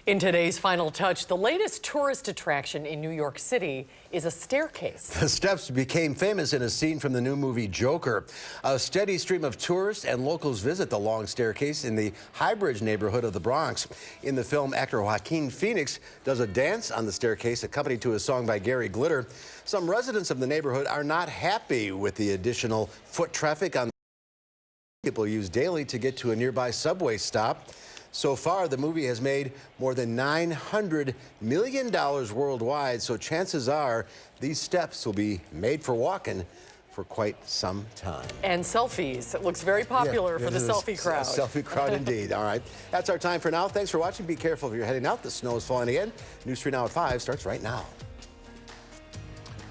In today's Final Touch, the latest tourist attraction in New York City is a staircase. The steps became famous in a scene from the new movie Joker. A steady stream of tourists and locals visit the long staircase in the Highbridge neighborhood of the Bronx. In the film, actor Joaquin Phoenix does a dance on the staircase accompanied to a song by Gary Glitter. Some residents of the neighborhood are not happy with the additional foot traffic on people use daily to get to a nearby subway stop. So far, the movie has made more than $900 million worldwide, so chances are these steps will be made for walking for quite some time. And selfies. It looks very popular for the selfie crowd. Selfie crowd indeed. All right. That's our time for now. Thanks for watching. Be careful if you're heading out. The snow is falling again. News 3 Now at 5 starts right now.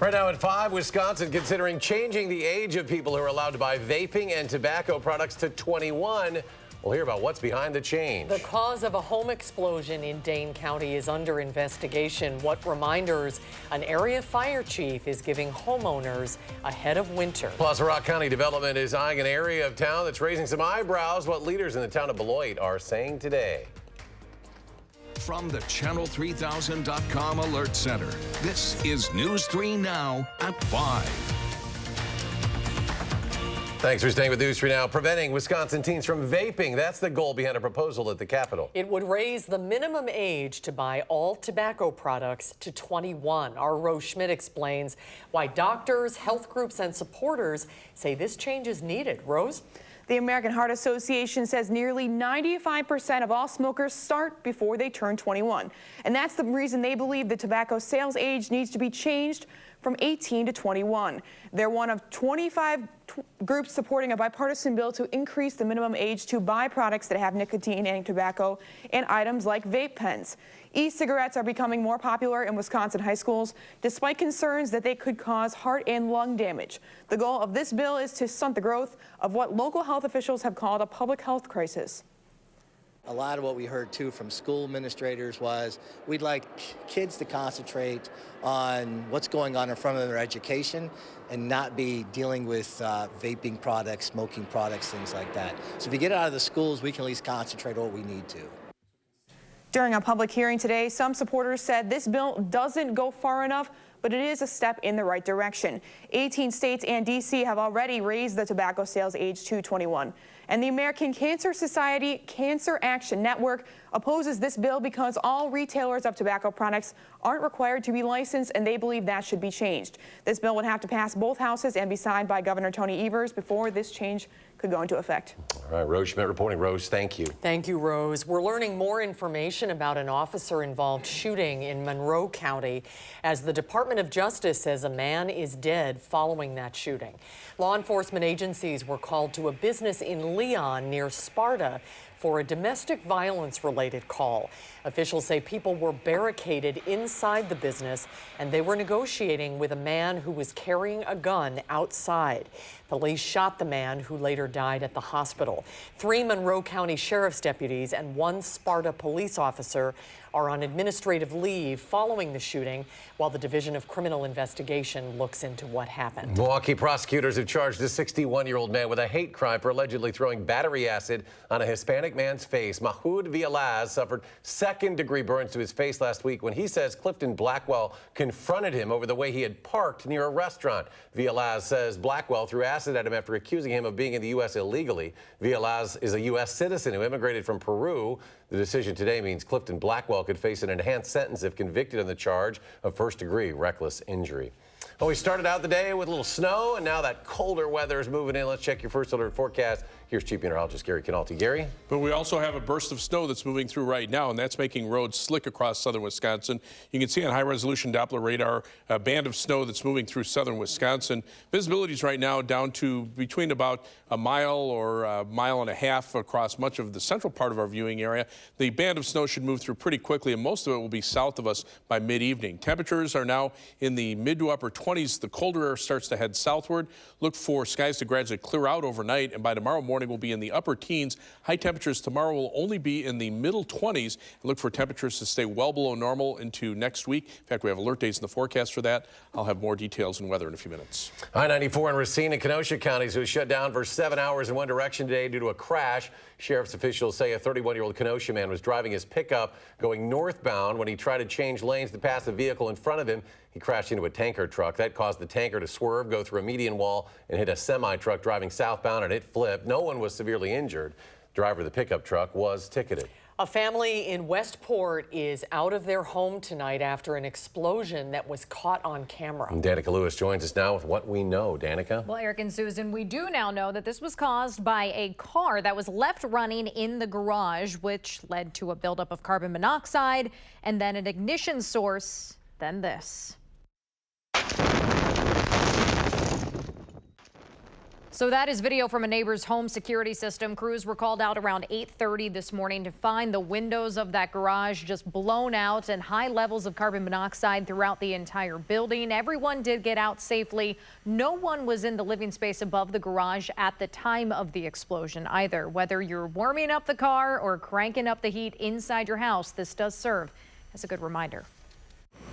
Right now at 5, Wisconsin considering changing the age of people who are allowed to buy vaping and tobacco products to 21. We'll hear about what's behind the change. The cause of a home explosion in Dane County is under investigation. What reminders an area fire chief is giving homeowners ahead of winter. Plus, Rock County Development is eyeing an area of town that's raising some eyebrows. What leaders in the town of Beloit are saying today. From the Channel3000.com Alert Center, this is News 3 Now at 5. Thanks for staying with News 3 Now. Preventing Wisconsin teens from vaping. That's the goal behind a proposal at the Capitol. It would raise the minimum age to buy all tobacco products to 21. Our Rose Schmidt explains why doctors, health groups, and supporters say this change is needed. Rose? The American Heart Association says nearly 95% of all smokers start before they turn 21. And that's the reason they believe the tobacco sales age needs to be changed from 18 to 21. They're one of 25 groups supporting a bipartisan bill to increase the minimum age to buy products that have nicotine and tobacco and items like vape pens. E-cigarettes are becoming more popular in Wisconsin high schools, despite concerns that they could cause heart and lung damage. The goal of this bill is to stunt the growth of what local health officials have called a public health crisis. A lot of what we heard, too, from school administrators was we'd like kids to concentrate on what's going on in front of their education and not be dealing with vaping products, smoking products, things like that. So if you get out of the schools, we can at least concentrate on what we need to. During a public hearing today, some supporters said this bill doesn't go far enough, but it is a step in the right direction. 18 states and D.C. have already raised the tobacco sales age to 21. And the American Cancer Society Cancer Action Network opposes this bill because all retailers of tobacco products aren't required to be licensed, and they believe that should be changed. This bill would have to pass both houses and be signed by Governor Tony Evers before this change could go into effect. All right, Rose Schmidt reporting. Rose, thank you. Thank you, Rose. We're learning more information about an officer-involved shooting in Monroe County as the Department of Justice says a man is dead following that shooting. Law enforcement agencies were called to a business in Leon near Sparta for a domestic violence-related call. Officials say people were barricaded inside the business and they were negotiating with a man who was carrying a gun outside. Police shot the man, who later died at the hospital. 3 Monroe County Sheriff's deputies and 1 Sparta police officer are on administrative leave following the shooting, while the Division of Criminal Investigation looks into what happened. Milwaukee prosecutors have charged a 61-year-old man with a hate crime for allegedly throwing battery acid on a Hispanic man's face. Mahoud Villalaz suffered second-degree burns to his face last week when he says Clifton Blackwell confronted him over the way he had parked near a restaurant. Villalaz says Blackwell threw acid at him after accusing him of being in the U.S. illegally. Villalaz is a U.S. citizen who immigrated from Peru. The decision today means Clifton Blackwell could face an enhanced sentence if convicted on the charge of first-degree reckless injury. Well, we started out the day with a little snow, and now that colder weather is moving in. Let's check your first alert forecast. Here's Chief Meteorologist Gary Canalti. Gary? But we also have a burst of snow that's moving through right now, and that's making roads slick across southern Wisconsin. You can see on high-resolution Doppler radar a band of snow that's moving through southern Wisconsin. Visibility is right now down to between about a mile or a mile and a half across much of the central part of our viewing area. The band of snow should move through pretty quickly, and most of it will be south of us by mid-evening. Temperatures are now in the mid to upper 20s. The colder air starts to head southward. Look for skies to gradually clear out overnight, and by tomorrow morning, morning will be in the upper teens. High temperatures tomorrow will only be in the middle 20s. Look for temperatures to stay well below normal into next week. In fact, we have alert days in the forecast for that. I'll have more details and weather in a few minutes. I-94 in Racine and Kenosha counties was shut down for 7 hours in one direction today due to a crash. Sheriff's officials say a 31-year-old Kenosha man was driving his pickup going northbound when he tried to change lanes to pass a vehicle in front of him. He crashed into a tanker truck. That caused the tanker to swerve, go through a median wall, and hit a semi-truck driving southbound, and it flipped. No one was severely injured. The driver of the pickup truck was ticketed. A family in Westport is out of their home tonight after an explosion that was caught on camera. And Danica Lewis joins us now with what we know. Danica? Well, Eric and Susan, we do now know that this was caused by a car that was left running in the garage, which led to a buildup of carbon monoxide and then an ignition source, then this. So that is video from a neighbor's home security system. Crews were called out around 8:30 this morning to find the windows of that garage just blown out and high levels of carbon monoxide throughout the entire building. Everyone did get out safely. No one was in the living space above the garage at the time of the explosion either. Whether you're warming up the car or cranking up the heat inside your house, this does serve as a good reminder.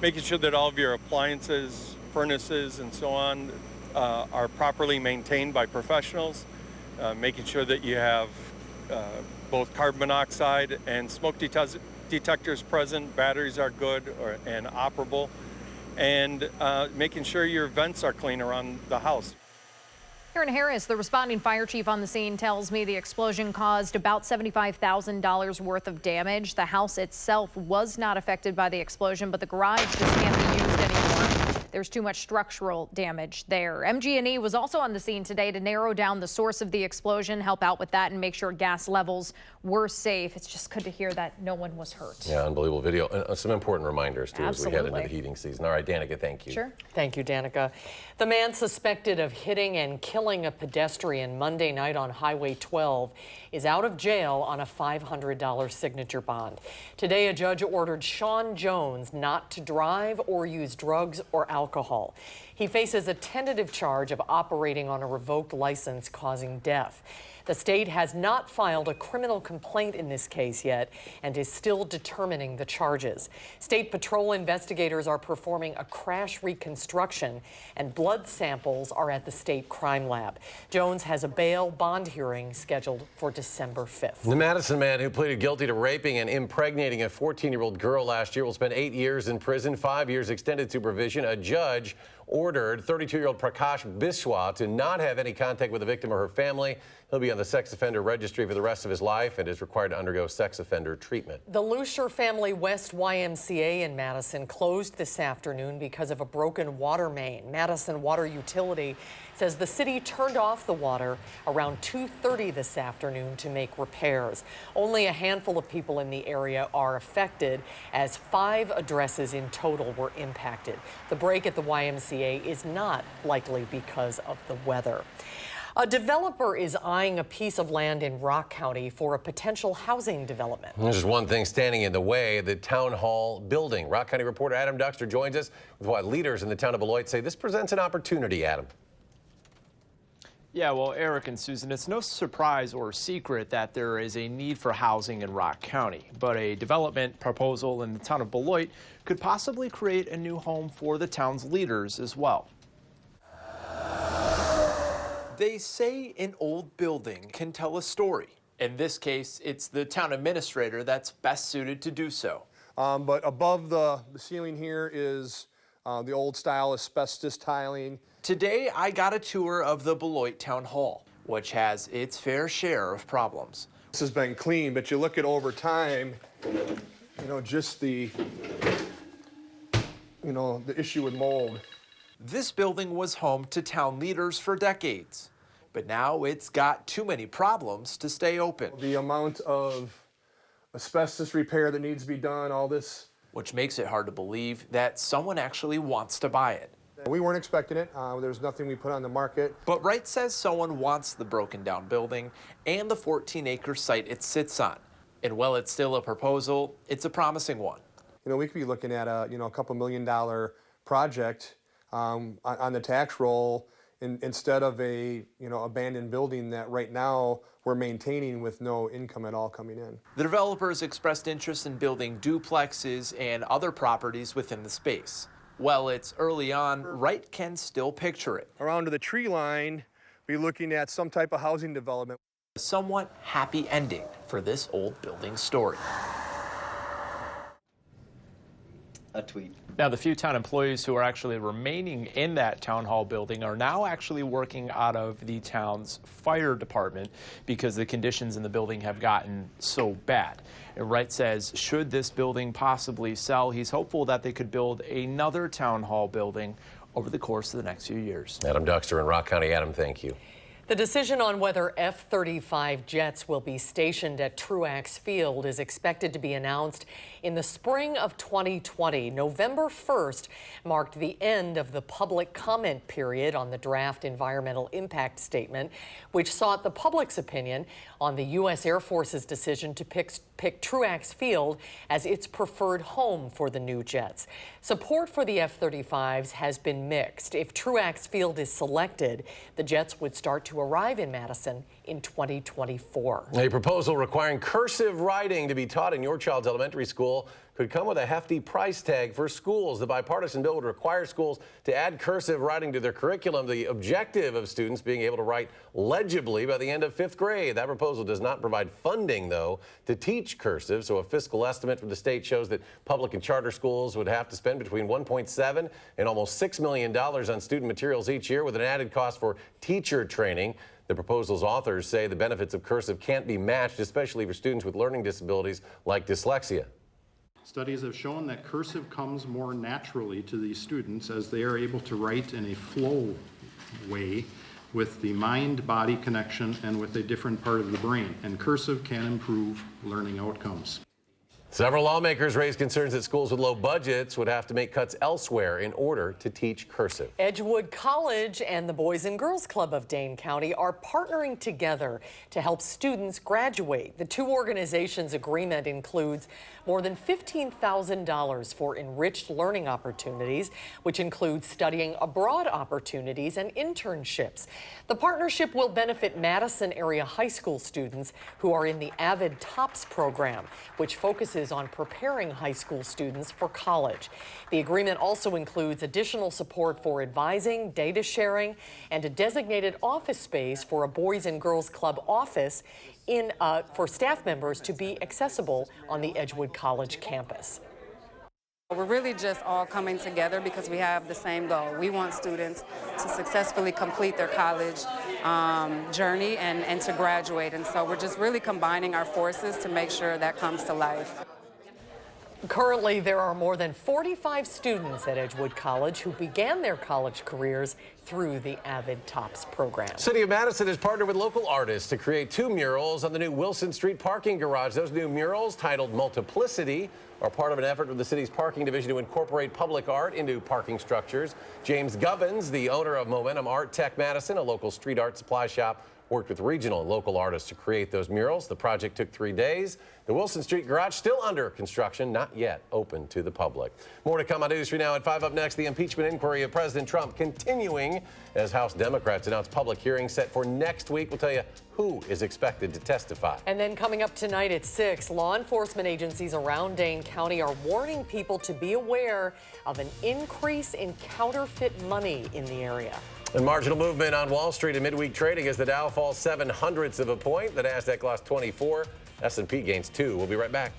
Making sure that all of your appliances, furnaces, and so on are properly maintained by professionals, making sure that you have both carbon monoxide and smoke detectors present, batteries are good and operable, and making sure your vents are clean around the house. Aaron Harris, the responding fire chief on the scene, tells me the explosion caused about $75,000 worth of damage. The house itself was not affected by the explosion, but the garage just can't be used anymore. There's too much structural damage there. MG&E was also on the scene today to narrow down the source of the explosion, help out with that, and make sure gas levels were safe. It's just good to hear that no one was hurt. Yeah, unbelievable video. Some important reminders, too, as we head into the heating season. All right, Danica, thank you. Sure. Thank you, Danica. The man suspected of hitting and killing a pedestrian Monday night on Highway 12 is out of jail on a $500 signature bond. Today, a judge ordered Sean Jones not to drive or use drugs or alcohol. He faces a tentative charge of operating on a revoked license causing death. The state has not filed a criminal complaint in this case yet and is still determining the charges. State Patrol investigators are performing a crash reconstruction and blood samples are at the state crime lab. Jones has a bail bond hearing scheduled for December 5th. The Madison man who pleaded guilty to raping and impregnating a 14-year-old girl last year will spend 8 years in prison, 5 years extended supervision. A judge ordered 32-year-old Prakash Biswa to not have any contact with the victim or her family. He'll be on the sex offender registry for the rest of his life and is required to undergo sex offender treatment. The Lucier Family West YMCA in Madison closed this afternoon because of a broken water main. Madison Water Utility says the city turned off the water around 2:30 this afternoon to make repairs. Only a handful of people in the area are affected, as 5 addresses in total were impacted. The break at the YMCA is not likely because of the weather. A developer is eyeing a piece of land in Rock County for a potential housing development. There's just one thing standing in the way, the town hall building. Rock County reporter Adam Duxter joins us with what leaders in the town of Beloit say this presents an opportunity, Adam. Yeah, well, Eric and Susan, it's no surprise or secret that there is a need for housing in Rock County, but a development proposal in the town of Beloit could possibly create a new home for the town's leaders as well. They say an old building can tell a story. In this case, it's the town administrator that's best suited to do so. But above the ceiling here is the old style asbestos tiling. Today, I got a tour of the Beloit Town Hall, which has its fair share of problems. This has been clean, but you look at over time, just the issue with mold. This building was home to town leaders for decades, but now it's got too many problems to stay open. The amount of asbestos repair that needs to be done, all this. Which makes it hard to believe that someone actually wants to buy it. We weren't expecting it. There's nothing we put on the market. But Wright says someone wants the broken down building and the 14-acre site it sits on. And while it's still a proposal, it's a promising one. We could be looking at a couple $1 million project on the tax roll instead of a abandoned building that right now we're maintaining with no income at all coming in. The developers expressed interest in building duplexes and other properties within the space. While it's early on, Wright can still picture it. Around to the tree line, be looking at some type of housing development. A somewhat happy ending for this old building story. A tweet. Now, the few town employees who are actually remaining in that town hall building are now actually working out of the town's fire department because the conditions in the building have gotten so bad. And Wright says, should this building possibly sell, he's hopeful that they could build another town hall building over the course of the next few years. Adam Duxter in Rock County. Adam, thank you. The decision on whether F-35 jets will be stationed at Truax Field is expected to be announced in the spring of 2020. November 1st marked the end of the public comment period on the draft environmental impact statement, which sought the public's opinion on the U.S. Air Force's decision to pick Truax Field as its preferred home for the new jets. Support for the F-35s has been mixed. If Truax Field is selected, the jets would start to arrive in Madison in 2024. A proposal requiring cursive writing to be taught in your child's elementary school could come with a hefty price tag for schools. The bipartisan bill would require schools to add cursive writing to their curriculum, the objective of students being able to write legibly by the end of 5th grade. That proposal does not provide funding, though, to teach cursive, so a fiscal estimate from the state shows that public and charter schools would have to spend between $1.7 and almost $6 million on student materials each year, with an added cost for teacher training. The proposal's authors say the benefits of cursive can't be matched, especially for students with learning disabilities like dyslexia. Studies have shown that cursive comes more naturally to these students as they are able to write in a flow way with the mind-body connection and with a different part of the brain. And cursive can improve learning outcomes. Several lawmakers raised concerns that schools with low budgets would have to make cuts elsewhere in order to teach cursive. Edgewood College and the Boys and Girls Club of Dane County are partnering together to help students graduate. The two organizations' agreement includes more than $15,000 for enriched learning opportunities, which includes studying abroad opportunities and internships. The partnership will benefit Madison area high school students who are in the Avid TOPS program, which focuses on preparing high school students for college. The agreement also includes additional support for advising, data sharing, and a designated office space for a Boys and Girls Club office for staff members to be accessible on the Edgewood College campus. We're really just all coming together because we have the same goal. We want students to successfully complete their college journey and to graduate. And so we're just really combining our forces to make sure that comes to life. Currently, there are more than 45 students at Edgewood College who began their college careers through the Avid TOPS program. City of Madison has partnered with local artists to create 2 murals on the new Wilson Street parking garage. Those new murals, titled Multiplicity, are part of an effort of the city's parking division to incorporate public art into parking structures. James Gubbins, the owner of Momentum Art Tech Madison, a local street art supply shop, worked with regional and local artists to create those murals. The project took 3 days. The Wilson Street garage still under construction, not yet open to the public. More to come on News 3 Now at 5. Up next, the impeachment inquiry of President Trump continuing as House Democrats announce public hearings set for next week. We'll tell you who is expected to testify. And then coming up tonight at 6, law enforcement agencies around Dane County are warning people to be aware of an increase in counterfeit money in the area. And marginal movement on Wall Street in midweek trading as the Dow falls 0.07 of a point. The Nasdaq lost 24. S&P gains 2. We'll be right back.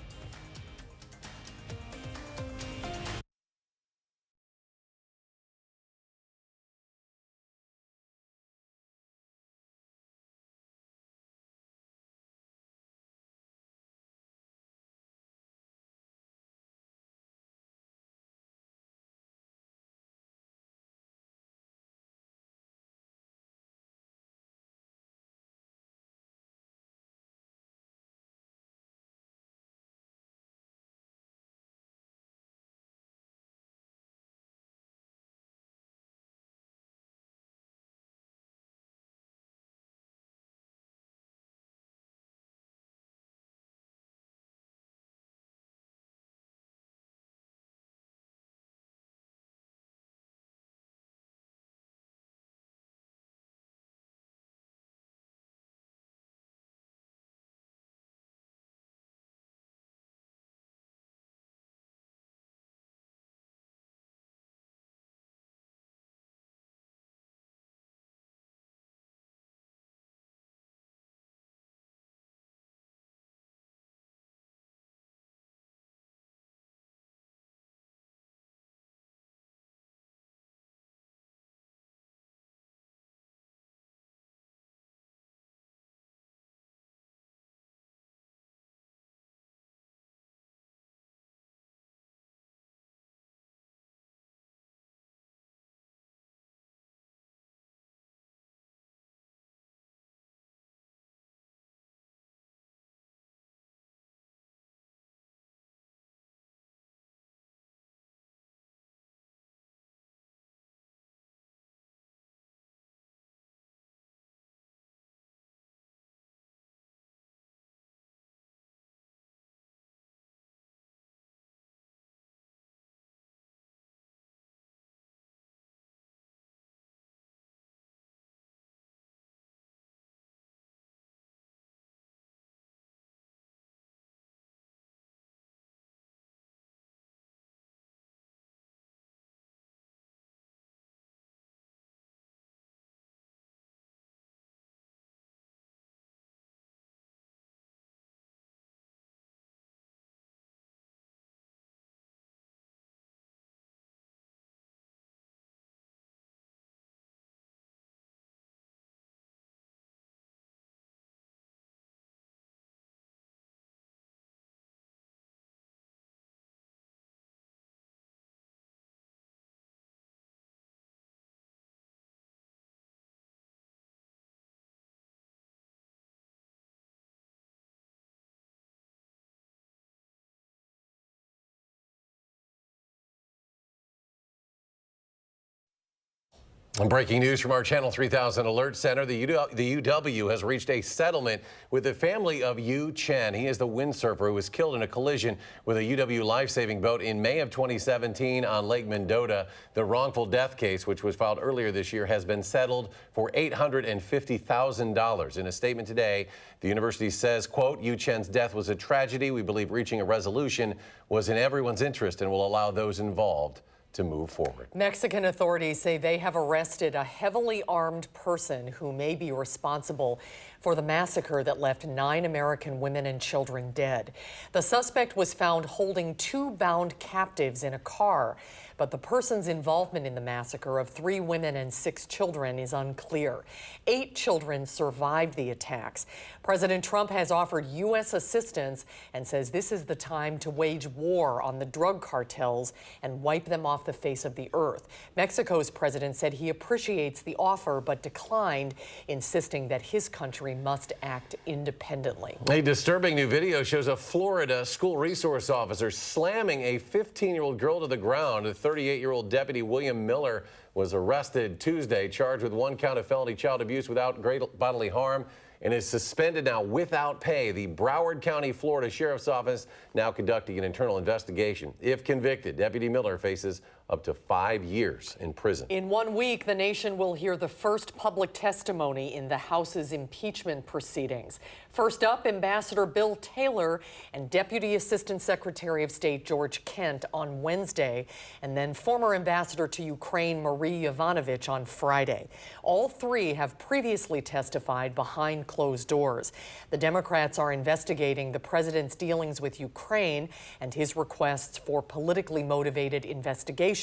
And breaking news from our Channel 3000 Alert Center, the UW has reached a settlement with the family of Yu Chen. He is the windsurfer who was killed in a collision with a UW life-saving boat in May of 2017 on Lake Mendota. The wrongful death case, which was filed earlier this year, has been settled for $850,000. In a statement today, the university says, quote, Yu Chen's death was a tragedy. We believe reaching a resolution was in everyone's interest and will allow those involved to move forward. Mexican authorities say they have arrested a heavily armed person who may be responsible for the massacre that left 9 American women and children dead. The suspect was found holding 2 bound captives in a car, but the person's involvement in the massacre of 3 women and 6 children is unclear. 8 children survived the attacks. President Trump has offered U.S. assistance and says this is the time to wage war on the drug cartels and wipe them off the face of the earth. Mexico's president said he appreciates the offer but declined, insisting that his country must act independently. A disturbing new video shows a Florida school resource officer slamming a 15-year-old girl to the ground. A 38-year-old Deputy William Miller was arrested Tuesday, charged with 1 count of felony child abuse without great bodily harm, and is suspended now without pay. The Broward County, Florida Sheriff's Office now conducting an internal investigation. If convicted, Deputy Miller faces up to 5 years in prison. In 1 week, the nation will hear the first public testimony in the House's impeachment proceedings. First up, Ambassador Bill Taylor and Deputy Assistant Secretary of State George Kent on Wednesday, and then former Ambassador to Ukraine Marie Yovanovitch on Friday. All 3 have previously testified behind closed doors. The Democrats are investigating the president's dealings with Ukraine and his requests for politically motivated investigations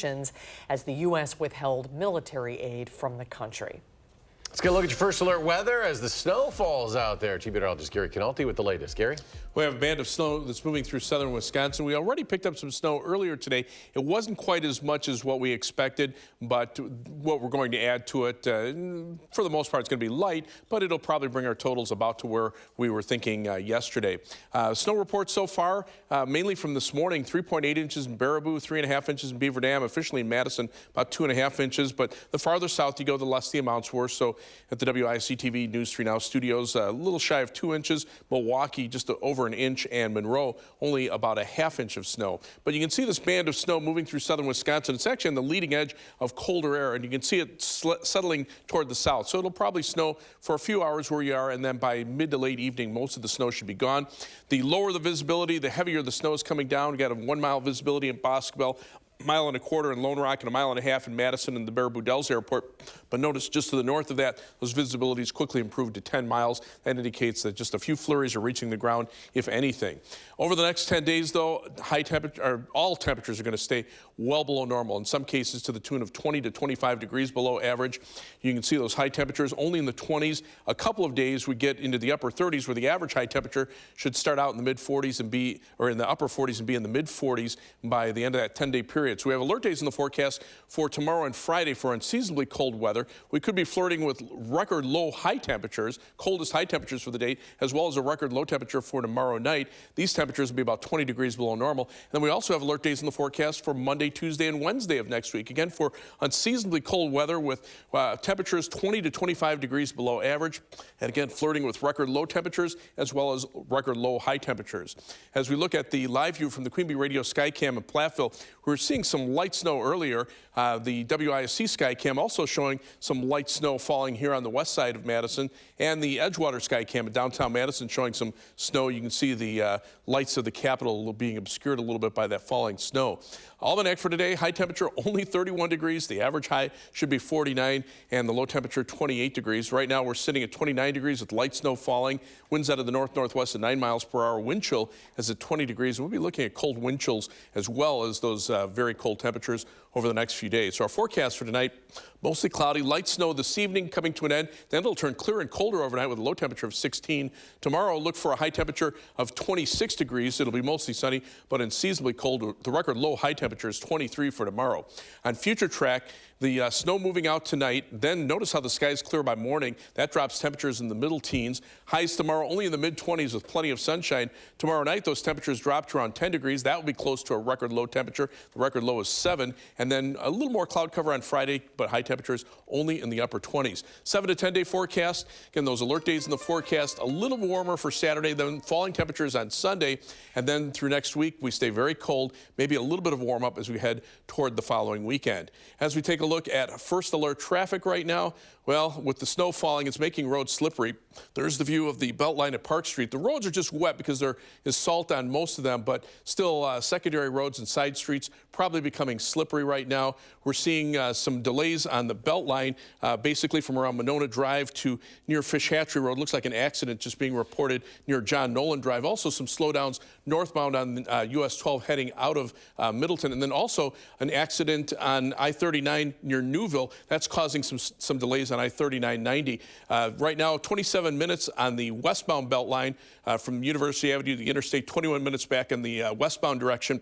as the U.S. withheld military aid from the country. Let's get a look at your first alert weather as the snow falls out there. Chief Meteorologist Gary Canalti with the latest. Gary? We have a band of snow that's moving through southern Wisconsin. We already picked up some snow earlier today. It wasn't quite as much as what we expected, but what we're going to add to it, for the most part, it's going to be light, but it'll probably bring our totals about to where we were thinking yesterday. Snow reports so far, mainly from this morning, 3.8 inches in Baraboo, 3.5 inches in Beaver Dam, officially in Madison, about 2.5 inches. But the farther south you go, the less the amounts were. So at the WISC-TV News 3 Now studios, a little shy of 2 inches. Milwaukee, just over an inch, and Monroe, only about a ½ inch of snow. But you can see this band of snow moving through southern Wisconsin. It's actually on the leading edge of colder air, and you can see it settling toward the south. So it'll probably snow for a few hours where you are, and then by mid to late evening, most of the snow should be gone. The lower the visibility, the heavier the snow is coming down. We got a 1 mile visibility in Boscobel, 1.25 miles in Lone Rock, and 1.5 miles in Madison and the Baraboo Dells Airport. But notice just to the north of that, those visibilities quickly improved to 10 miles. That indicates that just a few flurries are reaching the ground, if anything. Over the next 10 days, though, all temperatures are going to stay well below normal, in some cases to the tune of 20 to 25 degrees below average. You can see those high temperatures only in the 20s. A couple of days we get into the upper 30s, where the average high temperature should start out in the mid-40s and be, or in the upper 40s and be in the mid-40s by the end of that 10-day period. So we have alert days in the forecast for tomorrow and Friday for unseasonably cold weather. We could be flirting with record low high temperatures, coldest high temperatures for the day, as well as a record low temperature for tomorrow night. These temperatures will be about 20 degrees below normal. And then we also have alert days in the forecast for Monday, Tuesday, and Wednesday of next week. Again, for unseasonably cold weather with temperatures 20 to 25 degrees below average. And again, flirting with record low temperatures as well as record low high temperatures. As we look at the live view from the Queen Bee Radio Skycam in Platteville, we're seeing some light snow earlier. The WISC Skycam also showing some light snow falling here on the west side of Madison, and the Edgewater Skycam in downtown Madison showing some snow. You can see the lights of the Capitol being obscured a little bit by that falling snow. Almanac for today, high temperature only 31 degrees. The average high should be 49, and the low temperature 28 degrees. Right now we're sitting at 29 degrees with light snow falling. Winds out of the north-northwest at 9 miles per hour. Wind chill is at 20 degrees. We'll be looking at cold wind chills as well as those very cold temperatures over the next few days. So our forecast for tonight, mostly cloudy, light snow this evening coming to an end. Then it'll turn clear and colder overnight with a low temperature of 16. Tomorrow, look for a high temperature of 26 degrees. It'll be mostly sunny, but unseasonably cold. The record low high temperature temperature is 23 for tomorrow. On future track, the snow moving out tonight. Then notice how the skies clear by morning. That drops temperatures in the middle teens. Highs tomorrow only in the mid-20s with plenty of sunshine. Tomorrow night, those temperatures drop to around 10 degrees. That will be close to a record low temperature. The record low is 7. And then a little more cloud cover on Friday, but high temperatures only in the upper 20s. 7 to 10 day forecast. Again, those alert days in the forecast. A little warmer for Saturday, then falling temperatures on Sunday. And then through next week, we stay very cold. Maybe a little bit of warm up as we head toward the following weekend. As we take a look at first alert traffic right now, well, with the snow falling, it's making roads slippery. There's the view of the Beltline at Park Street. The roads are just wet because there is salt on most of them, but still secondary roads and side streets probably becoming slippery right now. We're seeing some delays on the Beltline, basically from around Monona Drive to near Fish Hatchery Road. Looks like an accident just being reported near John Nolan Drive. Also some slowdowns northbound on US 12 heading out of Middleton, and then also an accident on I-39 near Newville. That's causing some delays on I-39-90. Right now, 27 minutes on the westbound Beltline from University Avenue to the Interstate, 21 minutes back in the westbound direction,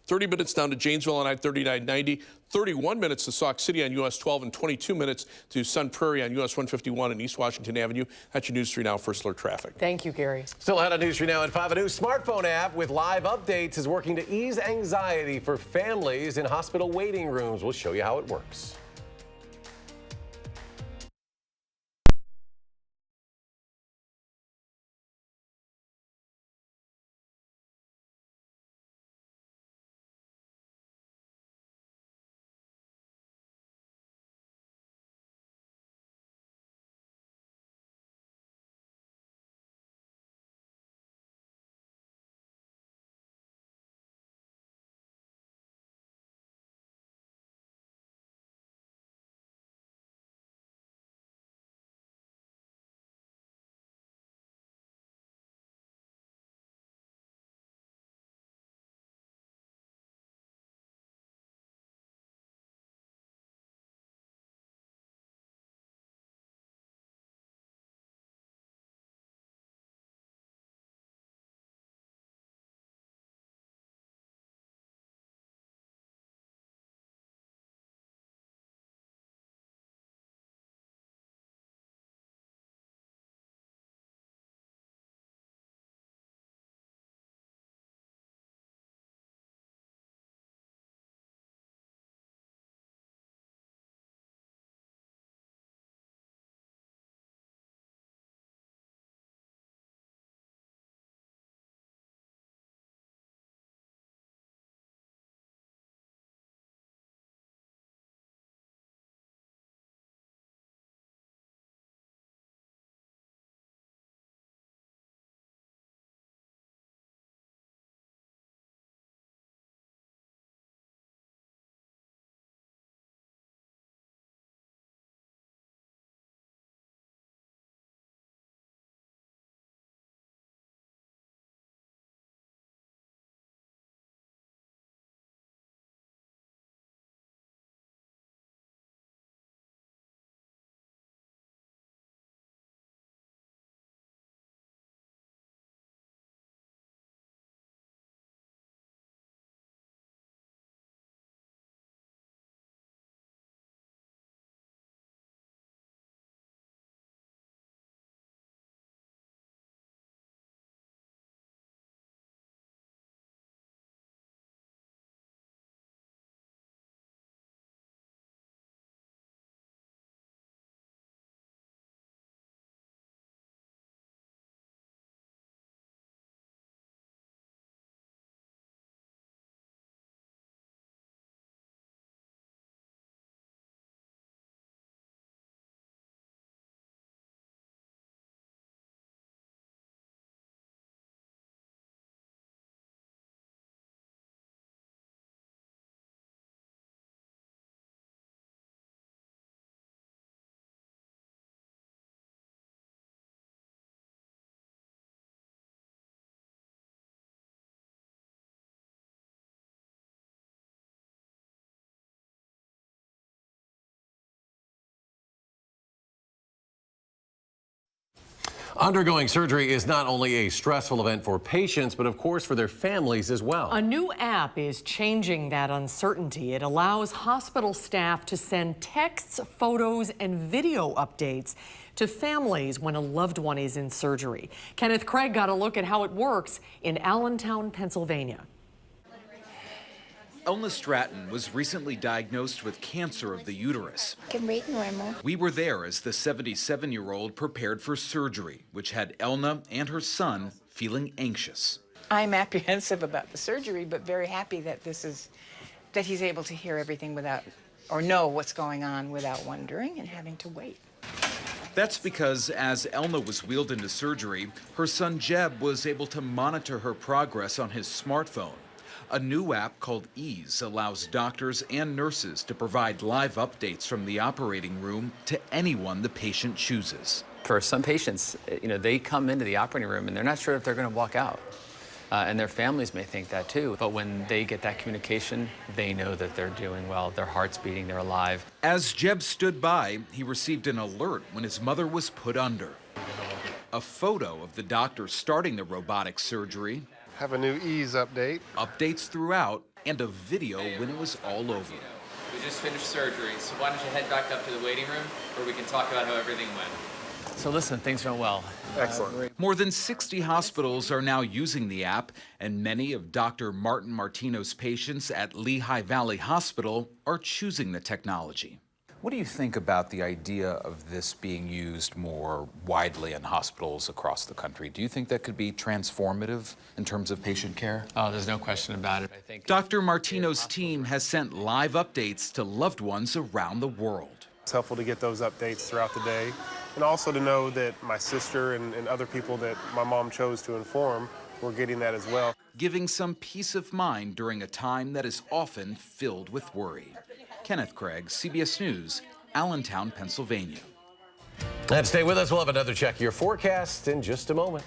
30 minutes down to Janesville on I-39-90, 31 minutes to Sauk City on US 12, and 22 minutes to Sun Prairie on US 151 and East Washington Avenue. That's your News 3 Now First Alert traffic. Thank you, Gary. Still ahead on News 3 Now at 5. A new smartphone app with live updates is working to ease anxiety for families in hospital waiting rooms. We'll show you how it works. Undergoing surgery is not only a stressful event for patients, but of course for their families as well. A new app is changing that uncertainty. It allows hospital staff to send texts, photos, and video updates to families when a loved one is in surgery. Kenneth Craig got a look at how it works in Allentown, Pennsylvania. Elna Stratton was recently diagnosed with cancer of the uterus. Can rate normal. We were there as the 77-year-old prepared for surgery, which had Elna and her son feeling anxious. I'm apprehensive about the surgery, but very happy that that he's able to hear everything without, or know what's going on without wondering and having to wait. That's because as Elna was wheeled into surgery, her son Jeb was able to monitor her progress on his smartphone. A new app called Ease allows doctors and nurses to provide live updates from the operating room to anyone the patient chooses. For some patients, they come into the operating room and they're not sure if they're going to walk out. And their families may think that too. But when they get that communication, they know that they're doing well, their heart's beating, they're alive. As Jeb stood by, he received an alert when his mother was put under. A photo of the doctor starting the robotic surgery. Have a new Ease update. Updates throughout, and a video when it was all over. We just finished surgery, so why don't you head back up to the waiting room where we can talk about how everything went. So listen, things went well. Excellent. More than 60 hospitals are now using the app, and many of Dr. Martin Martino's patients at Lehigh Valley Hospital are choosing the technology. What do you think about the idea of this being used more widely in hospitals across the country? Do you think that could be transformative in terms of patient care? Oh, there's no question about it. I think Dr. Martino's team has sent live updates to loved ones around the world. It's helpful to get those updates throughout the day, and also to know that my sister and other people that my mom chose to inform were getting that as well. Giving some peace of mind during a time that is often filled with worry. Kenneth Craig, CBS News, Allentown, Pennsylvania. And stay with us. We'll have another check of your forecast in just a moment.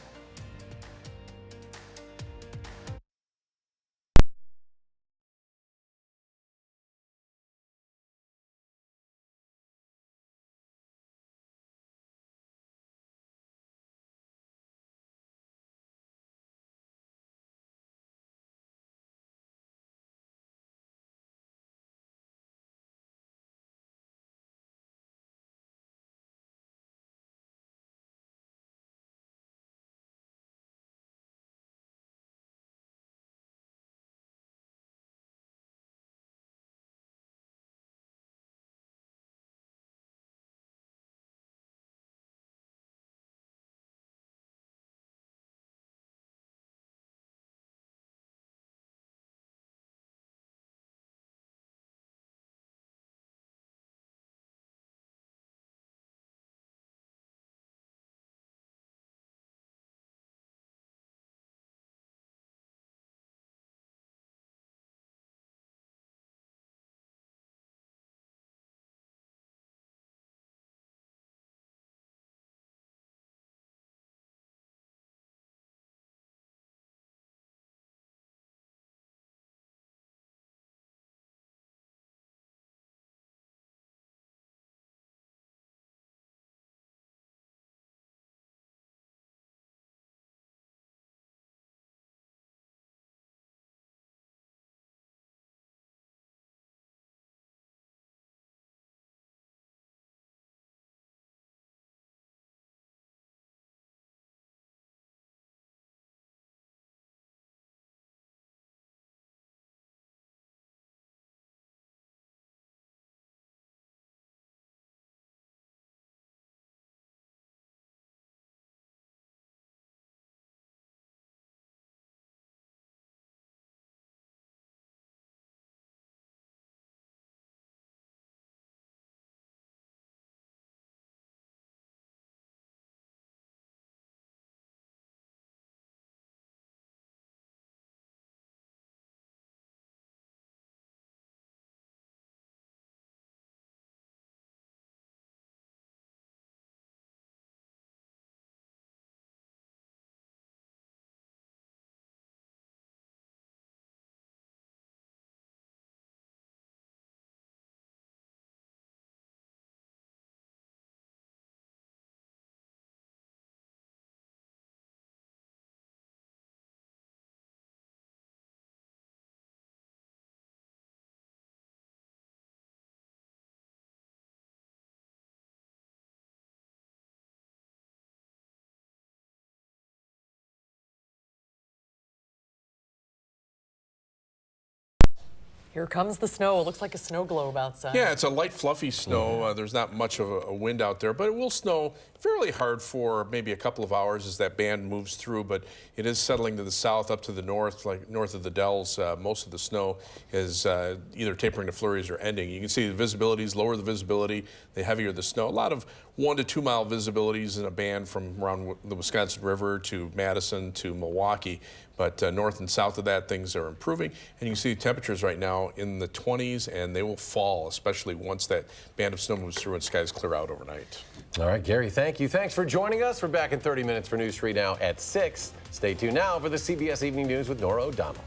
Here comes the snow. It looks like a snow globe outside. Yeah, it's a light, fluffy snow. There's not much of a wind out there, but it will snow fairly hard for maybe a couple of hours as that band moves through, but it is settling to the south, up to the north, like north of the Dells. Most of the snow is either tapering to flurries or ending. You can see the visibilities, lower the visibility, the heavier the snow. A lot of 1 to 2 mile visibilities in a band from around the Wisconsin River to Madison to Milwaukee. But north and south of that, things are improving. And you can see temperatures right now in the 20s, and they will fall, especially once that band of snow moves through and skies clear out overnight. All right, Gary, thank you. Thanks for joining us. We're back in 30 minutes for News 3 Now at 6. Stay tuned now for the CBS Evening News with Nora O'Donnell.